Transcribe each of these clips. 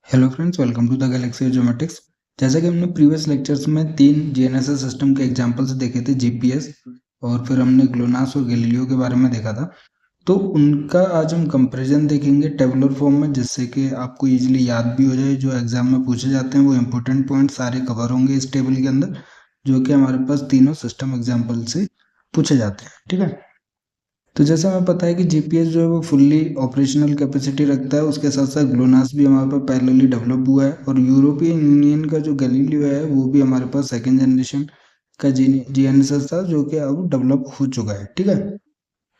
Hello friends, welcome to the Galaxy Geomatics. जैसा कि हमने प्रीवियस लेक्चर्स में 3 जीएनएसएस सिस्टम के एग्जांपल्स देखे थे, जीपीएस और फिर हमने ग्लोनास और गैलीलियो के बारे में देखा था। तो उनका आज हम कंपैरिजन देखेंगे टेबुलर फॉर्म में, जिससे कि आपको इजीली याद भी हो जाए। जो एग्जाम में पूछे जाते हैं वो इंपॉर्टेंट पॉइंट सारे कवर होंगे इस टेबल के अंदर, जो कि हमारे पास तीनों सिस्टम एग्जाम्पल से पूछे जाते हैं। ठीक है, तो जैसे हमें पता है कि जीपीएस जो है वो फुल्ली ऑपरेशनल कैपेसिटी रखता है। उसके साथ साथ ग्लोनास भी हमारे पास पैरेलली डेवलप हुआ है, और यूरोपियन यूनियन का जो गैलीलियो है वो भी हमारे पास सेकेंड जनरेशन का जीएनएसएस था, जो कि अब डेवलप हो चुका है। ठीक है,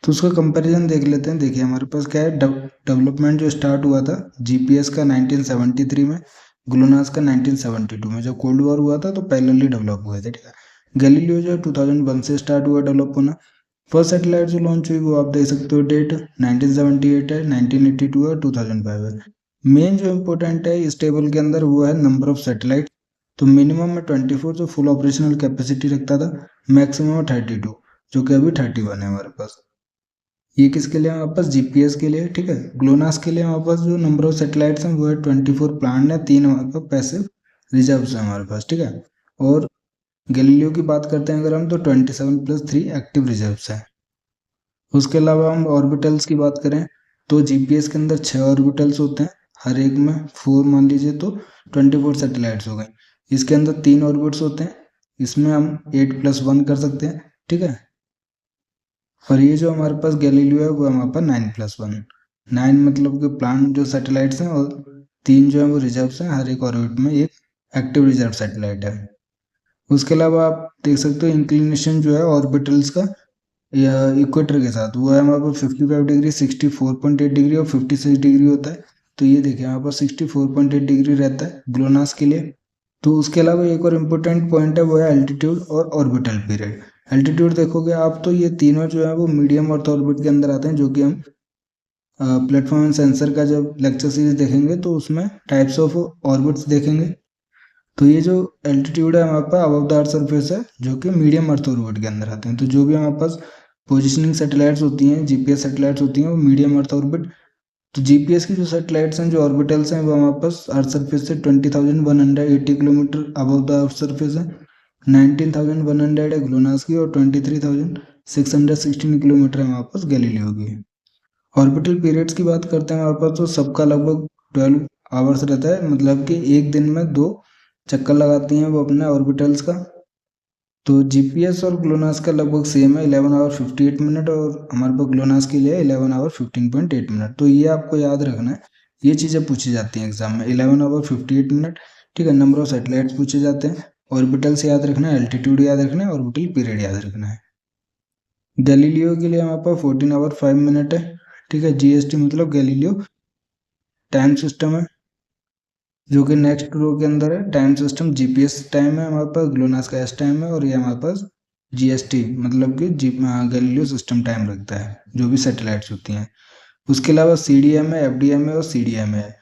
तो उसका कंपैरिजन देख लेते हैं। देखिए हमारे पास क्या है, डेवलपमेंट जो स्टार्ट हुआ था जीपीएस का 1973 में, ग्लोनास का 1972 में। जब कोल्ड वॉर हुआ था तो पैरेलली डेवलप हुए थे। ठीक है, गैलीलियो जो 2001 से स्टार्ट हुआ डेवलप होना। फर्स्ट सैटेलाइट जो लॉन्च हुई वो आप देख सकते हो, डेट 1978 है, 1982 है, 2005 है। मेन जो इम्पोर्टेंट है इस टेबल के अंदर वो है नंबर ऑफ सैटेलाइट। तो मिनिमम में 24 जो फुल ऑपरेशनल कैपेसिटी रखता था, मैक्सिमम 32, जो कि अभी 31 है हमारे पास। ये किसके लिए हमारे पास, जीपीएस के लिए। ठीक है, ग्लोनास के लिए हमारे पास जो नंबर ऑफ सैटेलाइट्स हैं वो है 24 प्लान है, 3 हमारे पास पैसिव रिजर्व्स हैं हमारे पास। ठीक है, और गैलीलियो की बात करते हैं अगर हम, तो 27+3 एक्टिव रिजर्व्स हैं। उसके अलावा हम ऑर्बिटल्स की बात करें तो जीपीएस के अंदर 6 ऑर्बिटल्स होते हैं, हर एक में 4 मान लीजिए, तो 24 सैटेलाइट्स हो गए। इसके अंदर 3 ऑर्बिट्स होते हैं, इसमें हम 8+1 कर सकते हैं। ठीक है, और ये जो हमारे पास गैलीलियो है वो हमारे पास 9+1, 9 मतलब कि प्लान जो सैटेलाइट्स हैं, और 3 जो है वो रिजर्व्स हैं। हर एक ऑर्बिट में एक एक्टिव रिजर्व सैटेलाइट है। उसके अलावा आप देख सकते हो इंक्लिनेशन जो है ऑर्बिटल्स का या इक्वेटर के साथ, वो है हमारे पास 55 डिग्री, 64.8 डिग्री और 56 डिग्री होता है। तो ये देखिए हमारे पास 64.8 डिग्री रहता है ग्लोनास के लिए। तो उसके अलावा एक और इम्पोर्टेंट पॉइंट है, वो है एल्टीट्यूड और ऑर्बिटल पीरियड। एल्टीट्यूड देखोगे आप तो ये तीनों जो है वो मीडियम अर्थ ऑर्बिट के अंदर आते हैं, जो कि हम प्लेटफॉर्म एंड सेंसर का जब लेक्चर सीरीज देखेंगे तो उसमें टाइप्स ऑफ ऑर्बिट्स देखेंगे। तो ये जो एल्टीट्यूड है हमारे पास अबव द अर्थ सरफेस है, जो कि मीडियम अर्थ ऑर्बिट के अंदर आते हैं। तो जो भी हमारे पास पोजिशनिंग सैटेलाइट्स होती हैं, जीपीएस सैटेलाइट्स होती हैं, वो मीडियम अर्थ ऑर्बिट। तो जीपीएस की जो सैटेलाइट्स हैं, जो ऑर्बिटल्स हैं, वो हमारे पास अर्थ सरफेस से 20,180 kilometre above the earth surface है। 19,100 है ग्लोनास की, और 23,616 किलोमीटर है हमारे पास गैलीलियो की। ऑर्बिटल पीरियड्स की बात करते हैं हमारे पास, तो सबका लगभग 12 आवर्स रहता है, मतलब कि एक दिन में 2 चक्कर लगाती हैं वो अपने ऑर्बिटल्स का। तो जीपीएस और ग्लोनास का लगभग सेम है, 11 आवर 58 मिनट, और हमारे पास ग्लोनास के लिए 11 आवर 15.8 मिनट। तो ये आपको याद रखना है, ये चीज़ें पूछी जाती हैं एग्जाम में, 11 आवर 58 मिनट। ठीक है, नंबर ऑफ सैटेलाइट्स पूछे जाते हैं, ऑर्बिटल्स याद रखना है, एल्टीट्यूड याद रखना है, ऑर्बिटल पीरियड याद रखना है। गैलीलियो के लिए हमारे पास 14 आवर 5 मिनट है। ठीक है, जीएसटी मतलब गैलीलियो टाइम सिस्टम है, जो कि नेक्स्ट रो के अंदर है। टाइम सिस्टम जीपीएस टाइम है हमारे पास, ग्लोनास का एस टाइम है, और ये हमारे पास जीएसटी मतलब कि गैलीलियो सिस्टम टाइम रखता है, जो भी सैटेलाइट्स होती हैं। उसके अलावा सीडीएम है, एफडीएम है और सीडीएम है।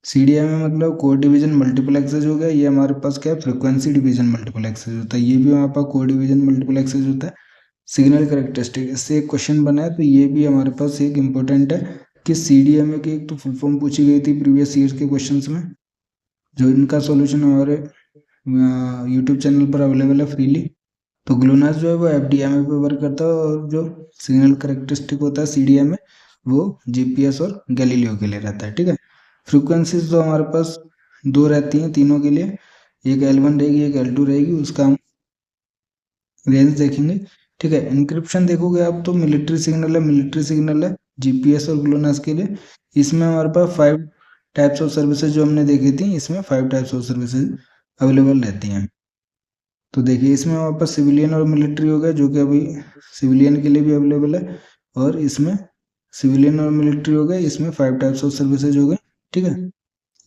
सीडीएम है मतलब कोड डिवीजन मल्टीपल एक्सेस हो गया, ये हमारे पास क्या है, फ्रिक्वेंसी डिवीजन मल्टीपल एक्सेस होता है। ये भी हमारे पास कोड डिवीजन मल्टीपल एक्सेस होता है। सिग्नल करेक्टरिस्टिक, इससे एक क्वेश्चन बना है, तो ये भी हमारे पास एक इम्पोर्टेंट है कि सीडीएमए की एक तो फुल फॉर्म पूछी गई थी प्रीवियस ईयर के क्वेश्चंस में, जो इनका सॉल्यूशन हमारे यूट्यूब चैनल पर अवेलेबल है फ्रीली। तो ग्लोनास जो है वो एफडीएमए पे वर्क करता है, और जो सिग्नल करेक्टरिस्टिक होता है सीडीएमए, वो जीपीएस और गैलीलियो के लिए रहता है। ठीक है, फ्रीक्वेंसीज तो हमारे पास 2 रहती हैं तीनों के लिए, एक L1 रहेगी, एक L2 रहेगी। उसका हम रेंज देखेंगे। ठीक है, इंक्रिप्शन देखोगे आप तो मिलिट्री सिग्नल है जीपीएस और ग्लोनास के लिए। इसमें हमारे पास 5 टाइप्स ऑफ सर्विसेज जो हमने देखी थी, इसमें 5 टाइप्स ऑफ सर्विसेज अवेलेबल रहती हैं। तो देखिए इसमें हमारे पास सिविलियन और मिलिट्री हो गया, जो कि अभी सिविलियन के लिए भी अवेलेबल है, और इसमें सिविलियन और मिलिट्री हो गए, इसमें 5 टाइप्स ऑफ सर्विसेज हो गए। ठीक है,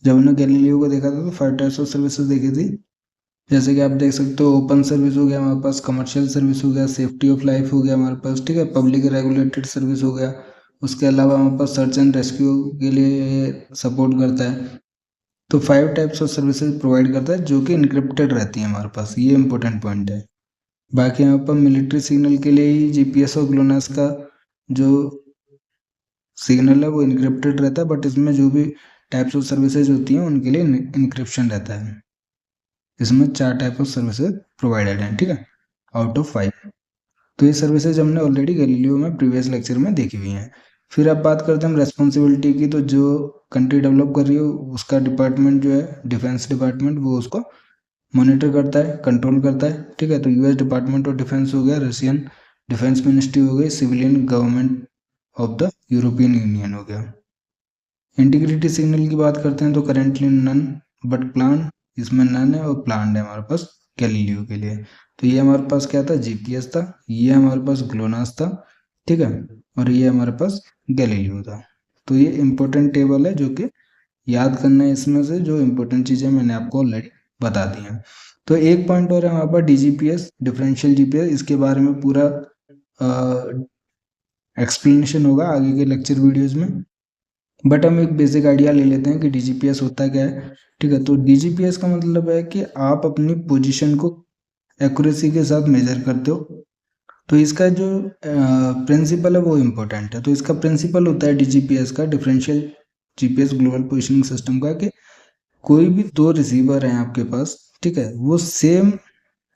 जब हमने गैलीलियो को देखा था तो 5 टाइप्स ऑफ सर्विसेज देखी थी। जैसे कि आप देख सकते हो, ओपन सर्विस हो गया हमारे पास, कमर्शियल सर्विस हो गया, सेफ्टी ऑफ लाइफ हो गया हमारे पास। ठीक है, पब्लिक रेगुलेटेड सर्विस हो गया। उसके अलावा हमारे पास सर्च एंड रेस्क्यू के लिए सपोर्ट करता है। तो 5 टाइप्स ऑफ सर्विसेज प्रोवाइड करता है, जो कि इनक्रिप्टेड रहती हैं हमारे पास, ये इंपॉर्टेंट पॉइंट है। बाकी यहाँ पर मिलिट्री सिग्नल के लिए ही जीपीएस और ग्लोनास का जो सिग्नल है वो इनक्रिप्टेड रहता है, बट इसमें जो भी टाइप्स ऑफ सर्विसेज होती हैं उनके लिए इंक्रिप्शन रहता है। इसमें 4 टाइप ऑफ सर्विसेज प्रोवाइडेड हैं, ठीक है, आउट ऑफ 5। तो ये सर्विसेज हमने ऑलरेडी गैलीलियो में प्रीवियस लेक्चर में देखी हुई हैं। फिर अब बात करते हैं हम रेस्पॉन्सिबिलिटी की। तो जो कंट्री डेवलप कर रही है उसका डिपार्टमेंट जो है डिफेंस डिपार्टमेंट, वो उसको मॉनिटर करता है, कंट्रोल करता है, ठीक है। तो यूएस डिपार्टमेंट ऑफ डिफेंस हो गया, रशियन डिफेंस मिनिस्ट्री हो गई, civilian government of the European union हो गया। इंटीग्रिटी सिग्नल की बात करते हैं तो करेंटली नन बट प्लान, इसमें नन है और प्लान है हमारे पास गैलीलियो के लिए। तो ये हमारे पास क्या था, जीपीएस था, ये हमारे पास ग्लोनास था, ठीक है, और ये हमारे पास गैलीलियो था। तो ये इंपॉर्टेंट टेबल है जो कि याद करना है, इसमें से जो इंपॉर्टेंट चीज़ें मैंने आपको ऑलरेडी बता दी हैं। तो एक पॉइंट और है हमारे पास डीजीपीएस, डिफरेंशियल जीपीएस। इसके बारे में पूरा एक्सप्लेनेशन होगा आगे के लेक्चर वीडियोज़ में, बट हम एक बेसिक आइडिया ले लेते हैं कि डीजीपीएस होता क्या है, ठीक है। तो डीजीपीएस का मतलब है कि आप अपनी पोजीशन को एक्यूरेसी के साथ मेजर करते हो। तो इसका जो प्रिंसिपल है वो इम्पोर्टेंट है। तो इसका प्रिंसिपल होता है डीजीपीएस का, differential GPS global positioning system का, कि कोई भी 2 रिसीवर हैं आपके पास, ठीक है, वो सेम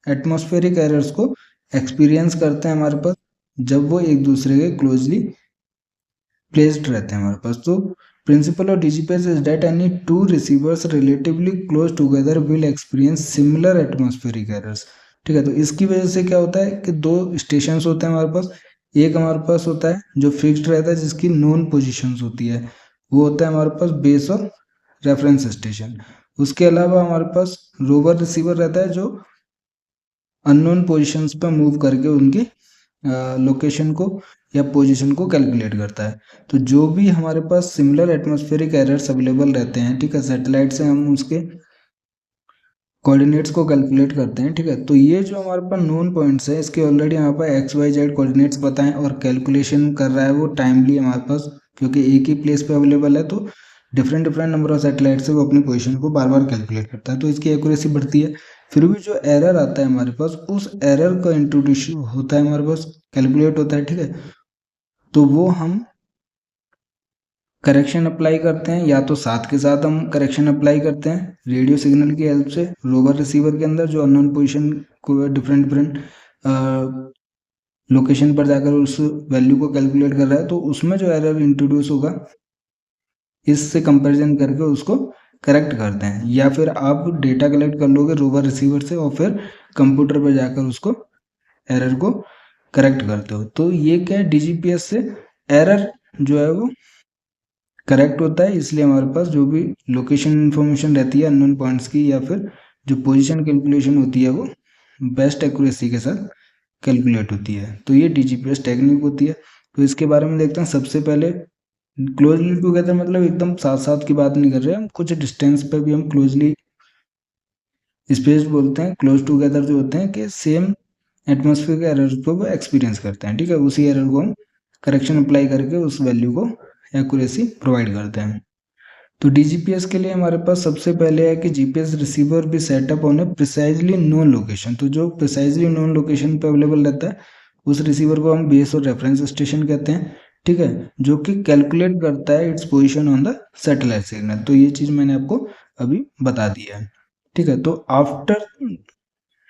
एटमॉस्फेरिक एरर्स को एक्सपीरियंस करते हैं हमारे पास जब वो एक दूसरे के क्लोजली प्लेस्ड रहते हैं हमारे पास। तो principle of DGPS is that any 2 receivers relatively close together will experience similar atmospheric errors, ठीक है। तो इसकी वजह से क्या होता है कि 2 स्टेशन होते हैं हमारे पास। एक हमारे पास होता है जो फिक्स्ड रहता है जिसकी नोन पोजिशन होती है, वो होता है हमारे पास बेस और रेफरेंस स्टेशन। उसके अलावा हमारे पास रोवर रिसीवर रहता है जो अननोन पोजिशंस पर मूव करके उनकी लोकेशन को या पोजीशन को कैलकुलेट करता है। तो जो भी हमारे पास सिमिलर एटमॉस्फेरिक एरर्स अवेलेबल रहते हैं, ठीक है, सैटेलाइट से हम उसके कोऑर्डिनेट्स को कैलकुलेट करते हैं, ठीक है। तो ये जो हमारे पास नोन पॉइंट्स है, इसके ऑलरेडी हमारे पास एक्स वाई जेड कोऑर्डिनेट्स पता है और कैलकुलेशन कर रहा है वो टाइमली हमारे पास, क्योंकि एक ही प्लेस पे अवेलेबल है। तो different different number of satellite से वो अपनी पोजीशन को बार बार कैलकुलेट करता है, तो इसकी एक्यूरेसी बढ़ती है। फिर भी जो एरर आता है हमारे पास, उस एरर का इंट्रोड्यूस होता है हमारे पास, कैलकुलेट होता है, ठीक है। तो वो हम करेक्शन अप्लाई करते हैं, या तो साथ के साथ हम करेक्शन अप्लाई करते हैं रेडियो सिग्नल की हेल्प से रोवर रिसीवर के अंदर, जो अननोन पोजीशन को डिफरेंट डिफरेंट लोकेशन पर जाकर उस वैल्यू को कैलकुलेट कर रहा है। तो उसमें जो एरर इंट्रोड्यूस होगा, इससे कंपैरिजन करके उसको करेक्ट करते हैं। या फिर आप डेटा कलेक्ट कर लोगे रोवर रिसीवर से और फिर कंप्यूटर पर जाकर उसको एरर को करेक्ट करते हो। तो ये क्या है, डीजीपीएस से एरर जो है वो करेक्ट होता है। इसलिए हमारे पास जो भी लोकेशन इन्फॉर्मेशन रहती है अननोन पॉइंट्स की, या फिर जो पोजीशन कैलकुलेशन होती है, वो बेस्ट एक्यूरेसी के साथ कैलकुलेट होती है। तो ये डीजीपीएस टेक्निक होती है। तो इसके बारे में देखते हैं। सबसे पहले क्लोजली टुगेदर मतलब एकदम साथ साथ की बात नहीं कर रहे हम, कुछ डिस्टेंस पे भी हम क्लोजली स्पेस बोलते हैं। क्लोज टुगेदर जो होते हैं कि सेम एटमॉस्फेयर के एरर को वो एक्सपीरियंस करते हैं, ठीक है। उसी एरर को हम करेक्शन अप्लाई करके उस वैल्यू को एक्यूरेसी प्रोवाइड करते हैं। तो डीजीपीएस के लिए हमारे पास सबसे पहले है कि जीपीएस रिसीवर भी setup on A precisely known location. तो जो प्रिसाइजली नोन लोकेशन पे अवेलेबल रहता है उस रिसीवर को हम बेस और रेफरेंस स्टेशन कहते हैं, ठीक है, जो कि कैलकुलेट करता है its position on the satellite signal. तो ये चीज़ मैंने आपको अभी बता दी है, ठीक है। तो after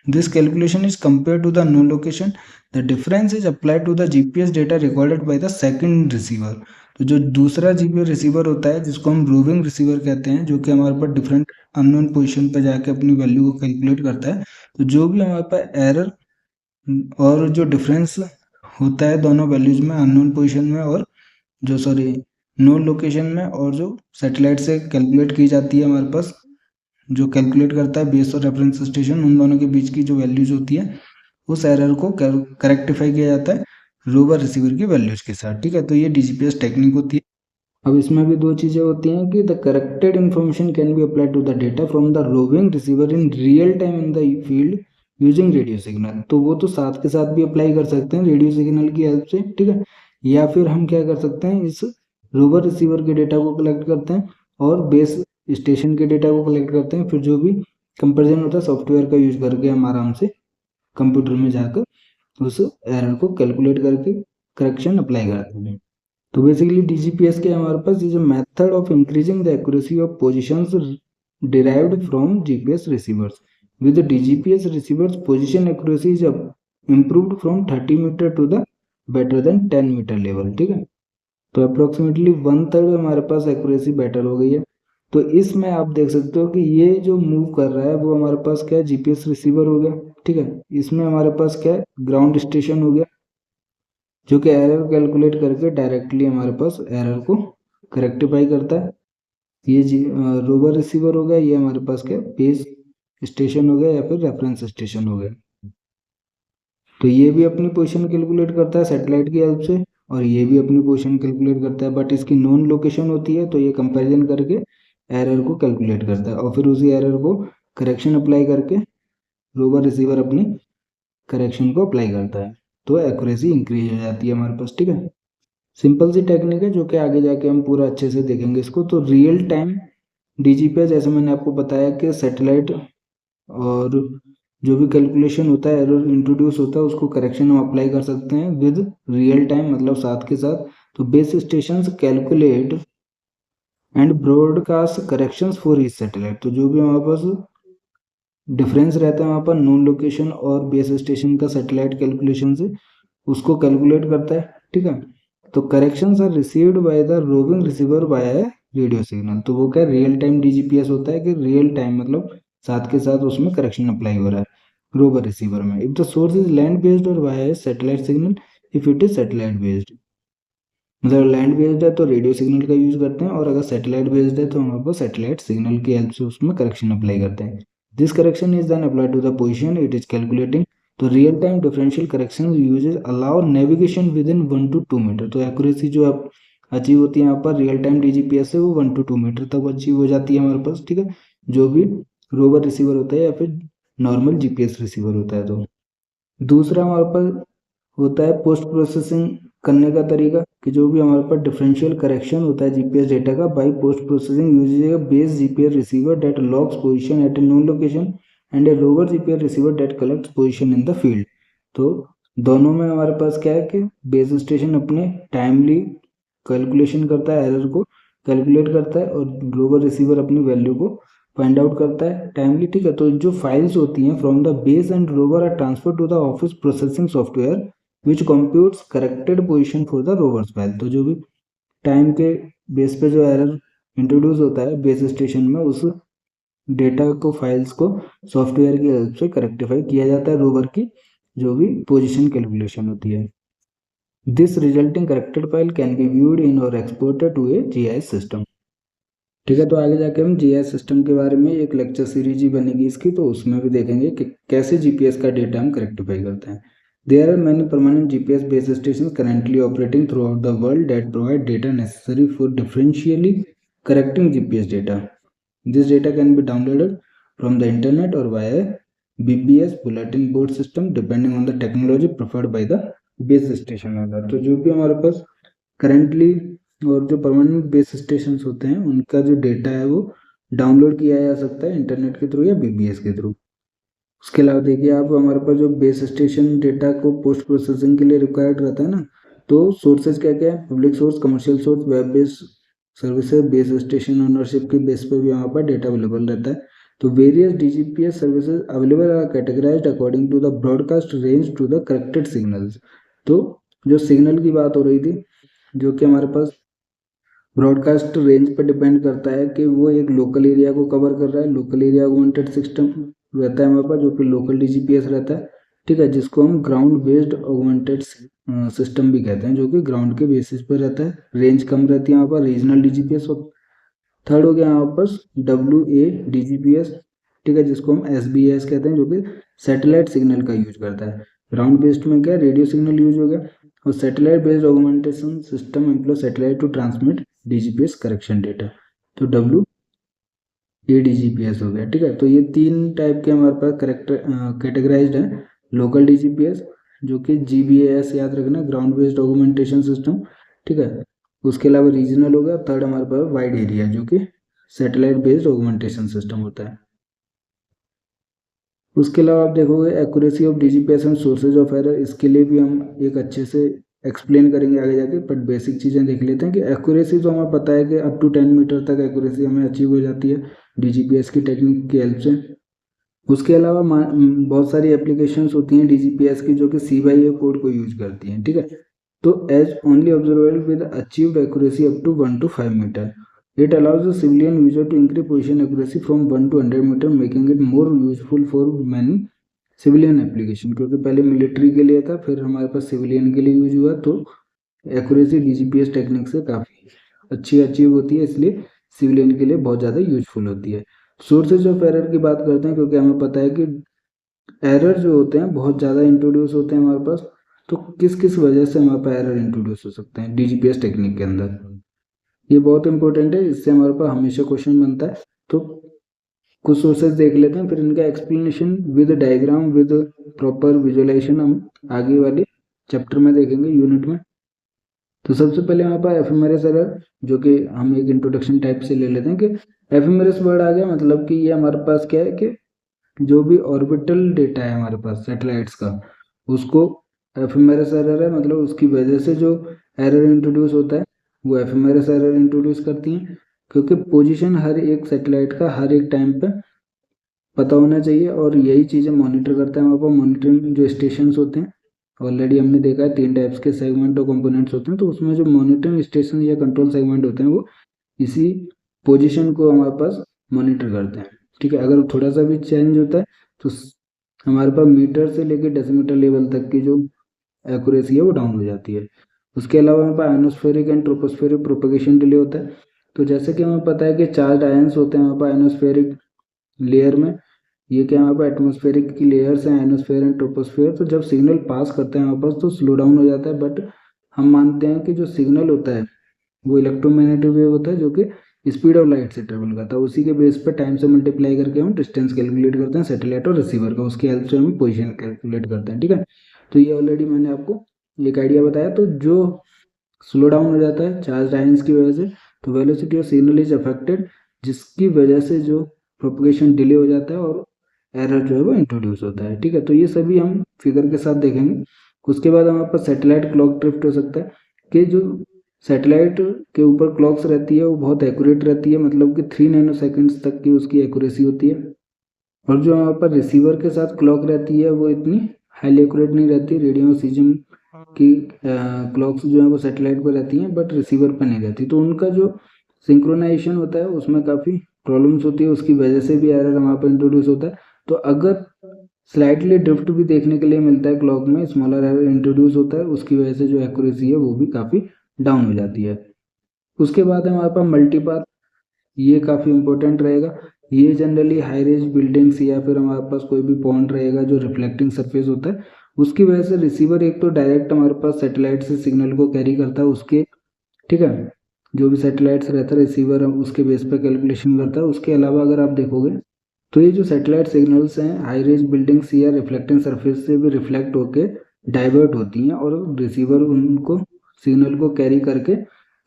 this calculation is compared to the known location, the difference is applied to the GPS data recorded by the second receiver। तो जो दूसरा जीपीएस रिसीवर होता है जिसको हम रोविंग रिसीवर कहते हैं, जो कि हमारे पास डिफरेंट अननोन पोजीशन पर जाके अपनी वैल्यू को कैलकुलेट करता है। तो जो भी हमारे पास एरर और जो डिफरेंस होता है दोनों वैल्यूज में, अननोन पोजीशन में और जो नोन लोकेशन में, और जो सैटेलाइट से कैलकुलेट की जाती है हमारे पास, जो कैलकुलेट करता है बेस और रेफरेंस स्टेशन, उन दोनों के बीच की जो वैल्यूज होती है उस एरर को करेक्टिफाई किया जाता है रोवर रिसीवर की वैल्यूज के साथ, ठीक है। तो ये डीजीपीएस टेक्निक होती है। अब इसमें भी 2 चीज़ें होती हैं कि the corrected information can be applied to the data from the roving receiver in real time in the field using radio signal. तो वो तो साथ के साथ भी अप्लाई कर सकते हैं रेडियो सिग्नल की हेल्प से, ठीक है। या फिर हम क्या कर सकते हैं, इस रोवर रिसीवर के डेटा को कलेक्ट करते हैं और बेस स्टेशन के डेटा को कलेक्ट करते हैं। फिर जो भी कंपेरिजन होता है सॉफ्टवेयर का यूज करके हम आराम से कंप्यूटर में जाकर उस एरर को कैलकुलेट करके करेक्शन अप्लाई करते हैं। तो बेसिकली डीजीपीएस के हमारे पास is a method of increasing the accuracy of positions derived from GPS receivers. With the DGPS receivers, position accuracy is improved from 30 metre to the better than 10 metre level, ठीक है। तो approximately 1/3 हमारे पास accuracy better हो गई है। तो इसमें आप देख सकते हो कि ये जो मूव कर रहा है वो हमारे पास क्या है, जीपीएस रिसीवर हो गया, ठीक है। इसमें हमारे पास क्या है, ग्राउंड स्टेशन हो गया, जो कि एरर कैलकुलेट करके डायरेक्टली हमारे पास एरर को करेक्टिफाई करता है। ये रोवर रिसीवर हो गया, ये हमारे पास क्या बेस स्टेशन हो गया या फिर रेफरेंस स्टेशन हो गया। तो ये भी अपनी पोजीशन कैलकुलेट करता है सैटेलाइट की हेल्प से, और ये भी अपनी पोजीशन कैलकुलेट करता है, बट इसकी नॉन लोकेशन होती है, तो ये कंपैरिजन करके एरर को कैलकुलेट करता है, और फिर उसी एरर को करेक्शन अप्लाई करके रोवर रिसीवर अपनी करेक्शन को अप्लाई करता है, तो एक्यूरेसी इंक्रीज हो जाती है हमारे पास, ठीक है। सिंपल सी टेक्निक है जो कि आगे जाके हम पूरा अच्छे से देखेंगे इसको। तो रियल टाइम डीजीपीएस, जैसे मैंने आपको बताया कि सैटेलाइट और जो भी कैलकुलेशन होता है, एरर इंट्रोड्यूस होता है, उसको करेक्शन हम अप्लाई कर सकते हैं विद रियल टाइम, मतलब साथ के साथ। तो base station calculate and broadcast corrections for each satellite. तो जो भी हमारे पास डिफरेंस रहता है वहाँ पर नॉन लोकेशन और बेस स्टेशन का सैटेलाइट कैलकुलेशन से, उसको कैलकुलेट करता है, ठीक है। तो corrections are received by the roving receiver by radio signal. तो वो क्या रियल टाइम डीजीपीएस होता है कि रियल टाइम मतलब साथ के साथ उसमें करेक्शन अप्लाई हो रहा है रोवर रिसीवर में। If the source is land based और via satellite signal, if it is satellite based, मतलब लैंड बेस्ड है तो रेडियो सिग्नल का यूज करते हैं, और अगर सैटेलाइट बेस्ड है तो हमारे पास सैटेलाइट सिग्नल की हेल्प से उसमें करेक्शन अप्लाई करते हैं। This correction is then apply to the position it is calculating. तो real time differential correction uses allow navigation within 1 to 2 metre. तो एक्यूरेसी जो आप अचीव होती है यहाँ पर रियल टाइम डीजीपीएस से, वो 1 to 2 मीटर तक अचीव हो जाती है हमारे पास, ठीक है। जो भी रोवर रिसीवर होता है या फिर नॉर्मल जीपीएस रिसीवर होता है। तो दूसरा हमारे पास होता है पोस्ट प्रोसेसिंग करने का तरीका, कि जो भी हमारे पास डिफरेंशियल करेक्शन होता है जीपीएस डेटा का by post processing uses a base GPS receiver that logs position at a known location and a rover GPS receiver that collects position in the field. तो दोनों में हमारे पास क्या है कि बेस स्टेशन अपने टाइमली कैलकुलेशन करता है, एरर को कैलकुलेट करता है, और लोअर रिसीवर अपनी वैल्यू को फाइंड आउट करता है टाइमली, ठीक है। तो जो फाइल्स होती हैं from the base and rover are transfer to the office processing software which computes corrected position for the rover's file. तो जो भी टाइम के बेस पे जो एरर इंट्रोड्यूस होता है बेस स्टेशन में, उस डेटा को फाइल्स को सॉफ्टवेयर की हेल्प से करेक्टिफाई किया जाता है रोवर की जो भी पोजीशन कैलकुलेशन होती है। This resulting corrected file can be viewed in और exported to a GIS system, ठीक है। तो आगे जाके हम जीआईएस सिस्टम के बारे में एक लेक्चर सीरीज ही बनेगी इसकी, तो उसमें भी देखेंगे कि कैसे जीपीएस का डेटा हम करेक्टिफाई करते हैं। There are many permanent GPS base stations currently operating throughout the world that provide data necessary for differentially correcting GPS data. This data can be downloaded from the internet or via BBS bulletin board system depending on the technology preferred by the base station owner. तो जो भी हमारे पास currently और जो permanent base station होते हैं उनका जो डेटा है वो डाउनलोड किया जा सकता है इंटरनेट के थ्रू या बीबीएस के थ्रू। उसके अलावा देखिए आप, हमारे पास जो बेस स्टेशन डेटा को पोस्ट प्रोसेसिंग के लिए रिक्वायर्ड रहता है ना, तो सोर्सेज क्या क्या है, public source, commercial source, web based services, base station ownership के बेस पर भी हमारे पास डेटा अवेलेबल रहता है। तो various DGPS services available are categorized according to the broadcast range to the corrected signals. तो जो सिग्नल की बात हो रही थी, जो कि हमारे पास ब्रॉडकास्ट रेंज पर डिपेंड करता है कि वो एक लोकल एरिया को कवर कर रहा है, लोकल एरिया ऑगमेंटेड सिस्टम रहता है हमारे पास, जो कि लोकल डीजीपीएस रहता है, ठीक है, जिसको हम ग्राउंड बेस्ड ऑगमेंटेड सिस्टम भी कहते हैं, जो कि ग्राउंड के बेसिस पर रहता है, रेंज कम रहती है यहाँ पर, रीजनल डीजीपीएस। और थर्ड हो गया यहाँ पर WA डीजीपीएस, ठीक है, जिसको हम SBS कहते हैं, जो कि सैटेलाइट सिग्नल का यूज करता है। ग्राउंड बेस्ड में क्या रेडियो सिग्नल यूज हो गया, और satellite based augmentation system employ satellite to transmit DGPS correction data. तो WADGPS हो गया, ठीक है। तो ये 3 टाइप के हमारे पास कैटेगराइज्ड है। लोकल डीजीपीएस जो कि GBAS याद रखना, ग्राउंड बेस्ड ऑगमेंटेशन सिस्टम, ठीक है। उसके अलावा रीजनल हो गया। थर्ड हमारे पास वाइड एरिया, जो कि सैटेलाइट बेस्ड ऑगमेंटेशन सिस्टम होता है। उसके अलावा आप देखोगे accuracy of DGPS and sources of error, इसके लिए भी हम एक अच्छे से एक्सप्लेन करेंगे आगे जाके, बट बेसिक चीज़ें देख लेते हैं कि एक्यूरेसी तो हमें पता है कि अप टू 10 मीटर तक एक्यूरेसी हमें अचीव हो जाती है डीजीपीएस की टेक्निक की हेल्प से। उसके अलावा बहुत सारी एप्लीकेशंस होती हैं डीजीपीएस की जो कि CYA कोड को यूज करती हैं, ठीक है। तो as only observable with achieved accuracy up to 1 to 5 metre, it allows the civilian user to increase position accuracy from 1 to 100 metre, making it more useful for many civilian application. क्योंकि पहले military के लिए था, फिर हमारे पास civilian के लिए use हुआ, तो एक्यूरेसी डीजीपीएस टेक्निक से काफ़ी अच्छी अचीव होती है, इसलिए सिविलियन के लिए बहुत ज़्यादा यूजफुल होती है। सोर्सेज ऑफ एरर की बात करते हैं, क्योंकि हमें पता है कि एरर जो होते हैं बहुत ज़्यादा इंट्रोड्यूस होते हैं हमारे पास। तो किस किस वजह से हमारे पास एरर इंट्रोड्यूस हो सकते हैं डीजीपीएस टेक्निक के अंदर, ये बहुत इंपॉर्टेंट है, इससे हमारे पास हमेशा क्वेश्चन बनता है। तो कुछ सोर्सेज देख लेते हैं, फिर इनका explanation with diagram with proper visualisation हम आगे वाले चैप्टर में देखेंगे, यूनिट में। तो सबसे पहले हमारे पास एफएमआरएस एरर, जो कि हम एक इंट्रोडक्शन टाइप से ले लेते हैं कि एफएमआरएस वर्ड आ गया, मतलब कि ये हमारे पास क्या है कि जो भी ऑर्बिटल डेटा है हमारे पास सैटेलाइट्स का, उसको एफएमआरएस एरर है, मतलब उसकी वजह से जो एरर इंट्रोड्यूस होता है वो एफएमआरएस एरर इंट्रोड्यूस करती हैं। क्योंकि पोजीशन हर एक सैटेलाइट का हर एक टाइम पे पता होना चाहिए, और यही चीज़ें मॉनिटर करता है हमारे पास मॉनिटरिंग जो स्टेशंस होते हैं। ऑलरेडी हमने देखा है 3 टाइप्स के सेगमेंट और कंपोनेंट्स होते हैं, तो उसमें जो मॉनिटरिंग स्टेशन या कंट्रोल सेगमेंट होते हैं वो इसी पोजीशन को हमारे पास मॉनिटर करते हैं, ठीक है। अगर थोड़ा सा भी चेंज होता है तो हमारे पास मीटर से लेकर डेसीमीटर लेवल तक की जो एक्यूरेसी है वो डाउन हो जाती है। उसके अलावा हमारे पास ionospheric and tropospheric propagation delay होता है। तो जैसे कि हमें पता है कि चार्ज आयंस होते हैं हमारे पास आयनोस्फेरिक लेयर में, ये क्या हमारे पास एटमोस्फेरिक की लेयर्स हैं, आयनोस्फेयर एंड ट्रोपोस्फेयर। तो जब सिग्नल पास करते हैं हमारे पास तो स्लो डाउन हो जाता है, बट हम मानते हैं कि जो सिग्नल होता है वो इलेक्ट्रोमैग्नेटिक वेव होता है, जो कि स्पीड ऑफ लाइट से ट्रेवल करता है। उसी के बेस पर टाइम से मल्टीप्लाई करके हम डिस्टेंस कैलकुलेट करते हैं सैटेलाइट और रिसीवर का, उसकी हेल्प से हम पोजीशन कैलकुलेट करते हैं, ठीक है। तो ये ऑलरेडी मैंने आपको एक आइडिया बताया। तो जो स्लो डाउन हो जाता है चार्ज आयंस की वजह से, तो velocity of signal is affected, जिसकी वजह से जो प्रोपगेशन डिले हो जाता है और एरर जो है वो इंट्रोड्यूस होता है, ठीक है। तो ये सभी हम फिगर के साथ देखेंगे। उसके बाद हमारे पास सैटेलाइट क्लॉक ड्रिफ्ट हो सकता है, कि जो सैटेलाइट के ऊपर क्लॉक्स रहती है वो बहुत एक्यूरेट रहती है, मतलब कि 3 नैनो सेकेंड्स तक की उसकी एक्यूरेसी होती है। और जो हमारे पास रिसीवर के साथ क्लॉक रहती है वो इतनी हाईली एक्यूरेट नहीं रहती। रेडियो सीजन की क्लॉक्स जो है वो सैटेलाइट पर रहती हैं, बट रिसीवर पर नहीं रहती। तो उनका जो सिंक्रोनाइजेशन होता है उसमें काफ़ी प्रॉब्लम्स होती है, उसकी वजह से भी एरर हमारे पर इंट्रोड्यूस होता है। तो अगर स्लाइटली ड्रिफ्ट भी देखने के लिए मिलता है क्लॉक में, स्मॉलर एरर इंट्रोड्यूस होता है, उसकी वजह से जो एक्यूरेसी है वो भी काफ़ी डाउन हो जाती है। उसके बाद हमारे पास मल्टीपाथ, ये काफ़ी इंपॉर्टेंट रहेगा। ये जनरली हाई रेंज बिल्डिंग्स या फिर हमारे पास कोई भी पॉइंट रहेगा जो रिफ्लेक्टिंग सरफेस होता है, उसकी वजह से रिसीवर एक तो डायरेक्ट हमारे पास सैटेलाइट से सिग्नल को कैरी करता है उसके, ठीक है, जो भी सैटेलाइट्स रहता है रिसीवर उसके बेस पर कैलकुलेशन करता है। उसके अलावा अगर आप देखोगे तो ये जो सैटेलाइट सिग्नल्स हैं हाई रेंज बिल्डिंग्स या रिफ्लेक्टिंग सरफेस से भी रिफ्लेक्ट होके डाइवर्ट होती हैं, और रिसीवर उनको सिग्नल को कैरी करके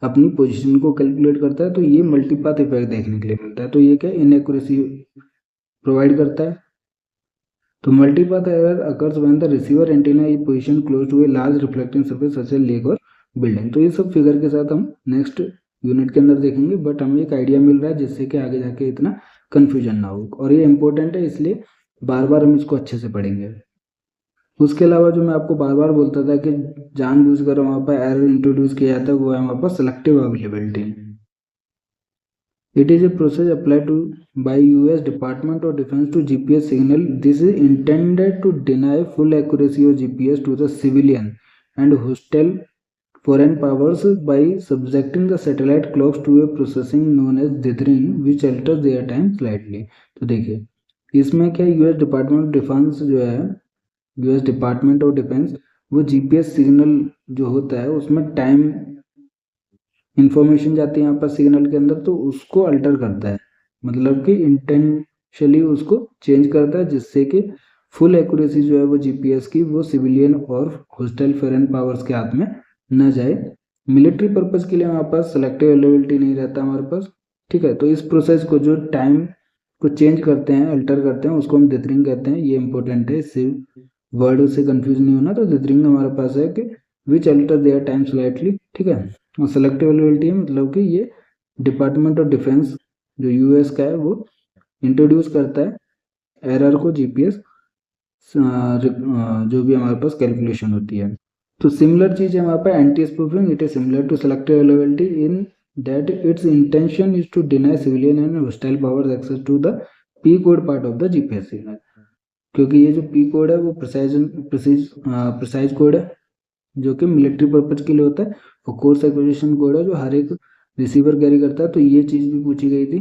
अपनी पोजीशन को कैलकुलेट करता है। तो ये मल्टीपाथ इफेक्ट देखने के लिए मिलता है। तो ये क्या इनएक्यूरेसी प्रोवाइड करता है। तो multipath error occurs when the receiver antenna is position close to a large reflecting surface such a lake और बिल्डिंग। तो ये सब फिगर के साथ हम नेक्स्ट यूनिट के अंदर देखेंगे, बट हमें एक आइडिया मिल रहा है जिससे कि आगे जाके इतना कन्फ्यूजन ना हो, और ये इंपॉर्टेंट है इसलिए बार बार हम इसको अच्छे से पढ़ेंगे। उसके अलावा जो मैं आपको बार बार बोलता था कि जानबूझकर वहाँ पर एरर इंट्रोड्यूस किया जाता है, वो है हमारे पास selective availability. It is a process applied to by US department of defence to GPS signal. This is intended to deny full accuracy of GPS to the civilian and hostile foreign powers by subjecting the satellite clocks to a processing known as dithering which alters their time slightly। तो देखिए इसमें क्या US department of defence जो है, US department of defence वो GPS signal जो होता है उसमें टाइम इंफॉर्मेशन जाती है यहाँ पर सिग्नल के अंदर, तो उसको अल्टर करता है, मतलब कि इंटेंशनली उसको चेंज करता है, जिससे कि फुल एक्यूरेसी जो है वो जीपीएस की वो सिविलियन और होस्टाइल फॉरेन पावर्स के हाथ में न जाए। मिलिट्री पर्पज के लिए हमारे पास सेलेक्टिव अवेलेबिलिटी नहीं रहता हमारे पास, ठीक है। तो इस प्रोसेस को जो टाइम को चेंज करते हैं अल्टर करते हैं उसको हम डिथरिंग कहते हैं। ये इंपॉर्टेंट है, इससे वर्ड से कंफ्यूज नहीं होना। तो डिथरिंग हमारे पास है कि विच अल्टर देयर टाइम स्लाइटली, ठीक है। और सेलेक्टिव अवेलेबिलिटी मतलब कि ये डिपार्टमेंट ऑफ डिफेंस जो यूएस का है वो इंट्रोड्यूस करता है एरर को जीपीएस जो भी हमारे पास कैलकुलेशन होती है। तो सिमिलर चीज है वहाँ पे anti spoofing, it is similar to selective availability in that its intention is to deny civilian and hostile powers access to the P code part of the GPS signal. क्योंकि ये जो पी कोड है वो precise code है जो कि military purpose के लिए होता है, और कोर्स एक्विजिशन कोड है जो हर एक रिसीवर कैरी करता है। तो ये चीज भी पूछी गई थी,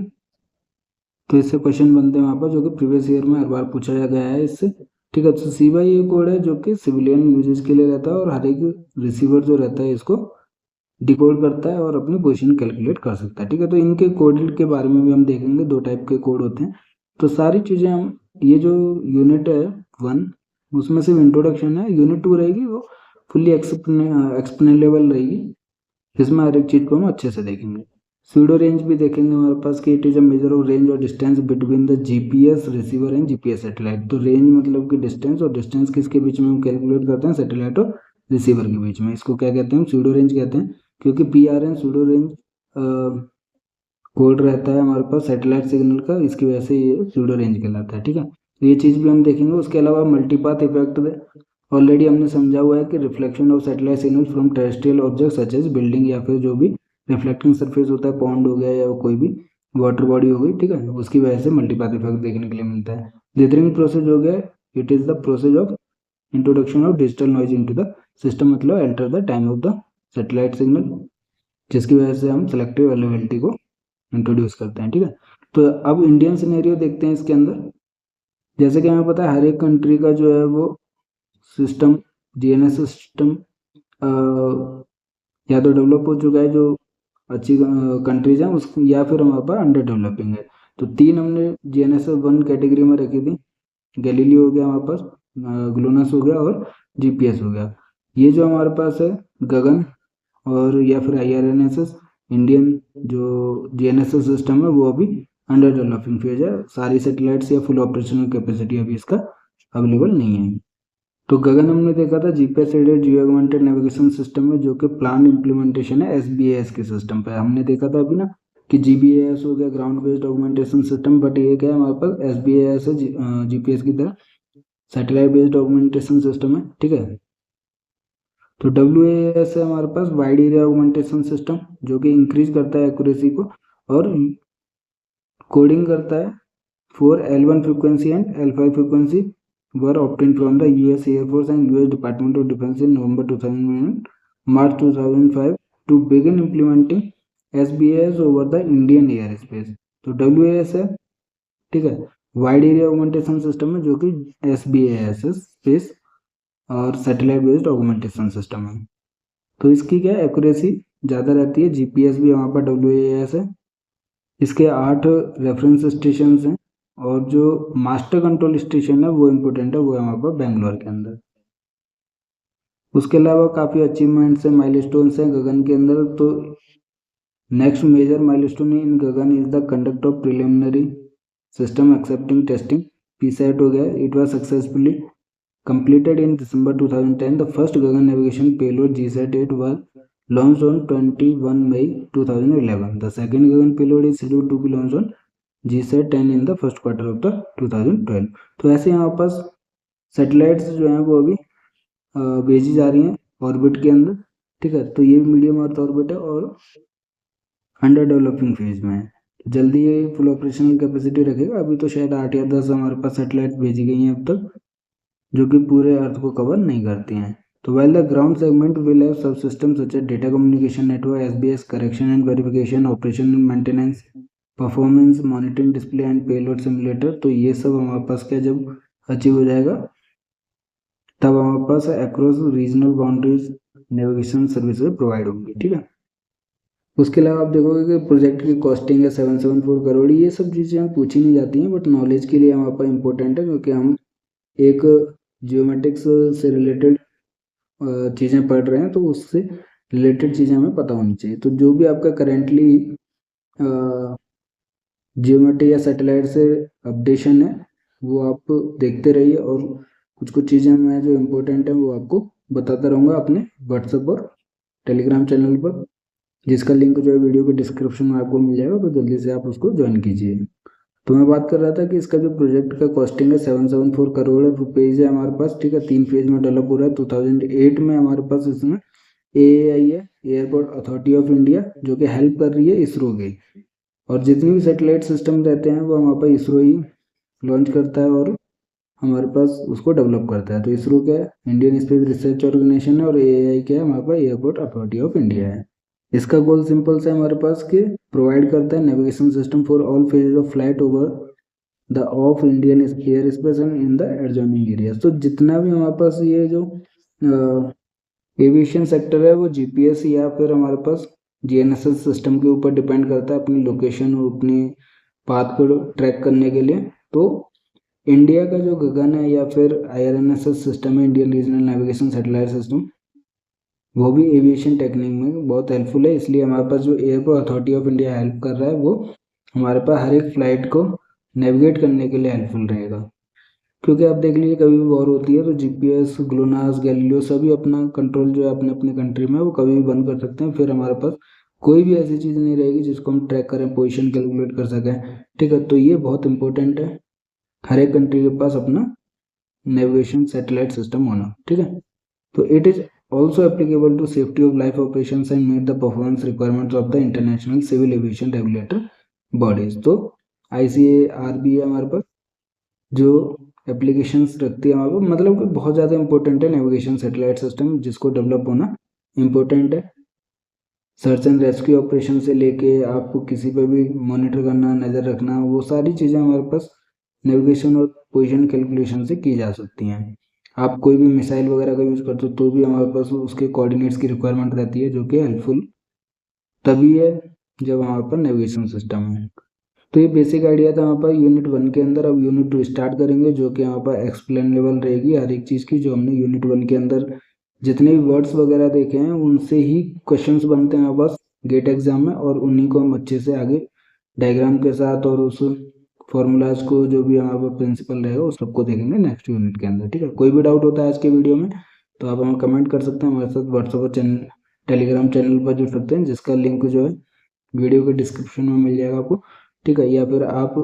तो इससे क्वेश्चन बनते हैं वहाँ पर जो कि प्रीवियस ईयर में हर बार पूछा गया है इससे, ठीक है। तो सीवाई कोड है जो कि सिविलियन यूजेज के लिए रहता है और हर एक रिसीवर जो रहता है इसको डिकोड करता है और अपनी पोजीशन कैलकुलेट कर सकता है, ठीक है। तो इनके कोड के बारे में भी हम देखेंगे, दो टाइप के कोड होते हैं। तो सारी चीज़ें हम, ये जो यूनिट है 1 उसमें सिर्फ इंट्रोडक्शन है, यूनिट 2 रहेगी वो फुल्ली एक्सप्लेनेबल रहेगी, जिसमें हर एक चीज़ को हम अच्छे से देखेंगे। सूडो रेंज भी देखेंगे हमारे पास कि it is a measure of range और distance between the GPS receiver and GPS satellite. तो रेंज मतलब कि डिस्टेंस, और डिस्टेंस किसके बीच में हम कैलकुलेट करते हैं, सैटेलाइट और रिसीवर के बीच में। इसको क्या कहते हैं, सूडो रेंज कहते हैं, क्योंकि P R N pseudo range code रहता है हमारे पास सैटेलाइट सिग्नल का, इसकी वजह से ये सूडो रेंज कहलाता है, ठीक है। तो ये चीज़ भी हम देखेंगे। उसके अलावा मल्टीपाथ इफेक्ट ऑलरेडी हमने समझा हुआ है कि reflection of satellite signal from terrestrial object such as building या फिर जो भी रिफ्लेक्टिंग सरफेस होता है, पॉन्ड हो गया या कोई भी वाटर बॉडी हो गई, ठीक है, उसकी वजह से मल्टीपाथ इफेक्ट देखने के लिए मिलता है। डिथरिंग प्रोसेस हो गया, it is the process of introduction of digital noise into the system, मतलब alter the time of the satellite signal, जिसकी वजह से हम सेलेक्टिव अवेलेबिलिटी को इंट्रोड्यूस करते हैं, ठीक है। तो अब इंडियन सिनेरियो देखते हैं इसके अंदर। जैसे कि हमें पता है हर एक कंट्री का जो है वो सिस्टम, डीएनएस सिस्टम या तो डेवलप हो चुका है जो अच्छी कंट्रीज हैं उस, या फिर हमारे पास अंडर डेवलपिंग है। तो तीन हमने जीएनएस 1 कैटेगरी में रखी थी, गैलीलियो हो गया हमारे पास, ग्लोनास हो गया और जीपीएस हो गया। ये जो हमारे पास है गगन और या फिर आईआरएनएसएस, इंडियन जो जीएनएसएस सिस्टम है वो अभी अंडर डेवलपिंग फेज है। सारी सैटेलाइट्स या फुल ऑपरेशनल कैपेसिटी अभी इसका अवेलेबल नहीं है। तो गगन हमने देखा था GPS aided geo augmented navigation system में, जो कि प्लान इम्प्लीमेंटेशन है एसबीएस के सिस्टम पे। हमने देखा था अभी ना कि जीबीएस हो गया ground based augmentation system, but ये क्या है हमारे पास एसबीएस है, जीपीएस की तरह सैटेलाइट बेस्ड ऑगमेंटेशन सिस्टम है, ठीक है। तो डब्ल्यू है हमारे पास वाइड एरिया ऑगमेंटेशन सिस्टम, जो कि इंक्रीज करता है एक्यूरेसी को और कोडिंग करता है for L1 frequency and L5 frequency were obtained from the US Air Force and US Department of Defense in November 2001 March 2005 to begin implementing SBS over the Indian airspace। तो WAS है, ठीक है, wide area augmentation system है जो कि SBS है, space और satellite based augmentation system है। तो इसकी क्या एक्यूरेसी ज़्यादा रहती है। जीपीएस भी वहाँ पर WAS है। इसके 8 रेफरेंस स्टेशन हैं और जो मास्टर कंट्रोल स्टेशन है वो इम्पोर्टेंट है, वो है हमारे पास बेंगलोर के अंदर। उसके अलावा काफ़ी अचीवमेंट्स हैं, माइलस्टोन्स हैं गगन के अंदर। तो next major milestone in GAGAN is the conduct of preliminary system accepting testing, PSAT हो गया। It was successfully completed in December 2010. The first Gagan navigation payload GSAT-8 was launched on 21 May 2011. The second Gagan payload is scheduled to be launched on GSAT-10 in the first quarter of the 2012. तो ऐसे यहाँ पास satellites जो हैं वो अभी भेजी जा रही हैं ऑर्बिट के अंदर, ठीक है। तो ये मीडियम अर्थ ऑर्बिट है और अंडर डेवलपिंग फेज में है। जल्दी ये फुल ऑपरेशनल कैपेसिटी रखेगा। अभी तो शायद 8 या 10 हमारे पास सैटेलाइट भेजी गई हैं अब तक, जो कि पूरे अर्थ को कवर नहीं करती हैं। तो well the ground segment will have subsystem such as data communication network, SBS, correction and verification, operation and maintenance, performance monitoring, display and payload simulator. तो ये सब हमारे पास क्या जब अचीव हो जाएगा तब हमारे पास across regional boundaries navigation services provide होंगी, ठीक है। उसके अलावा आप देखोगे कि प्रोजेक्ट की कॉस्टिंग है 774 करोड़। ये सब चीज़ें हम पूछी नहीं जाती हैं, बट नॉलेज के लिए हमारे पास इंपॉर्टेंट है, क्योंकि हम एक जियोमेट्रिक्स से रिलेटेड चीज़ें पढ़ रहे हैं, तो उससे रिलेटेड चीज़ें हमें पता होनी चाहिए। तो जो भी आपका करेंटली जियोमेट्री या सैटेलाइट से अपडेशन है वो आप देखते रहिए, और कुछ कुछ चीज़ें मैं जो इम्पोर्टेंट है वो आपको बताता रहूँगा अपने व्हाट्सएप और टेलीग्राम चैनल पर, जिसका लिंक जो है वीडियो के डिस्क्रिप्शन में आपको मिल जाएगा, तो जल्दी से आप उसको ज्वाइन कीजिए। तो मैं बात कर रहा था कि इसका जो प्रोजेक्ट का कॉस्टिंग है 774 करोड़ रुपीज़ है हमारे पास, ठीक है। 3 फेज में डेवलप हो रहा है। 2008 में हमारे पास इसमें AAI है, एयरपोर्ट अथॉरिटी ऑफ इंडिया, जो कि हेल्प कर रही है इसरो की। और जितने भी सैटेलाइट सिस्टम रहते हैं वो हमारे पास इसरो ही लॉन्च करता है और हमारे पास उसको डेवलप करता है। तो इसरो क्या है, इंडियन स्पेस रिसर्च ऑर्गेनाइजेशन है, और AAI क्या है, हमारे पास एयरपोर्ट अथॉरिटी ऑफ इंडिया है। इसका गोल सिंपल सा है हमारे पास कि प्रोवाइड करता है navigation system for all phases of flight over the of Indian air space and in the adjoining areas. तो जितना भी हमारे पास ये जो एविएशन सेक्टर है वो GPS या फिर हमारे पास GNSS सिस्टम के ऊपर डिपेंड करता है अपनी लोकेशन और अपनी पाथ को ट्रैक करने के लिए। तो इंडिया का जो गगन है या फिर IRNSS सिस्टम है, Indian regional navigation satellite system, वो भी एविएशन टेक्निक में बहुत हेल्पफुल है। इसलिए हमारे पास जो airport authority of India help कर रहा है वो हमारे पास हर एक फ्लाइट को नेविगेट करने के लिए हेल्पफुल रहेगा। क्योंकि आप देख लीजिए कभी भी वॉर होती है तो GPS, ग्लोनास, गैलीलियो सभी अपना कंट्रोल जो है अपने अपने कंट्री में वो कभी भी बंद कर सकते हैं। फिर हमारे पास कोई भी ऐसी चीज़ नहीं रहेगी जिसको हम ट्रैक करें, पोजीशन कैलकुलेट कर सकें, ठीक है। तो ये बहुत इंपॉर्टेंट है हर एक कंट्री के पास अपना नेविगेशन सैटेलाइट सिस्टम होना, ठीक है। तो it is also applicable to safety of life operations and meet the performance requirements of the international civil aviation regulator bodies। तो ICAR भी है हमारे पास जो एप्लीकेशंस रखती है हमारे पास, मतलब कि बहुत ज़्यादा इंपॉर्टेंट है नेविगेशन सैटेलाइट सिस्टम, जिसको डेवलप होना इम्पोर्टेंट है। सर्च एंड रेस्क्यू ऑपरेशन से लेके आपको किसी पर भी मॉनिटर करना, नज़र रखना, वो सारी चीज़ें हमारे पास नेविगेशन और पोजीशन कैलकुलेशन से की जा सकती हैं। आप कोई भी मिसाइल वगैरह का यूज़ करते हो तो भी हमारे पास उसके कोऑर्डिनेट्स की रिक्वायरमेंट रहती है, जो कि हेल्पफुल तभी है जब हमारे पास नेविगेशन सिस्टम है। तो ये बेसिक आइडिया था हमारे पास यूनिट 1 के अंदर। अब यूनिट 2 स्टार्ट करेंगे, जो कि हमारे पास एक्सप्लेन लेवल रहेगी हर एक चीज़ की। जो हमने यूनिट 1 के अंदर जितने भी वर्ड्स वगैरह देखे हैं उनसे ही क्वेश्चंस बनते हैं हमारे पास गेट एग्जाम में, और उन्हीं को हम अच्छे से आगे डायग्राम के साथ और उस फॉर्मूलाज को जो भी हमारे पास प्रिंसिपल रहेगा उस सबको देखेंगे नेक्स्ट यूनिट के अंदर, ठीक है। कोई भी डाउट होता है आज के वीडियो में तो आप हमें कमेंट कर सकते हैं, हमारे साथ व्हाट्सएप और टेलीग्राम चैनल पर जुड़ सकते हैं, जिसका लिंक जो है वीडियो के डिस्क्रिप्शन में मिल जाएगा आपको, ठीक है। या फिर आप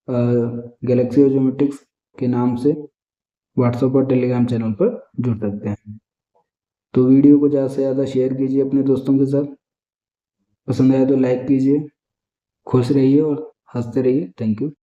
गैलेक्सी और ज्योमेट्रिक्स के नाम से व्हाट्सएप और टेलीग्राम चैनल पर जुड़ सकते हैं। तो वीडियो को ज़्यादा से ज़्यादा शेयर कीजिए अपने दोस्तों के साथ, पसंद आए तो लाइक कीजिए। खुश रहिए और हंसते रहिए। Thank you.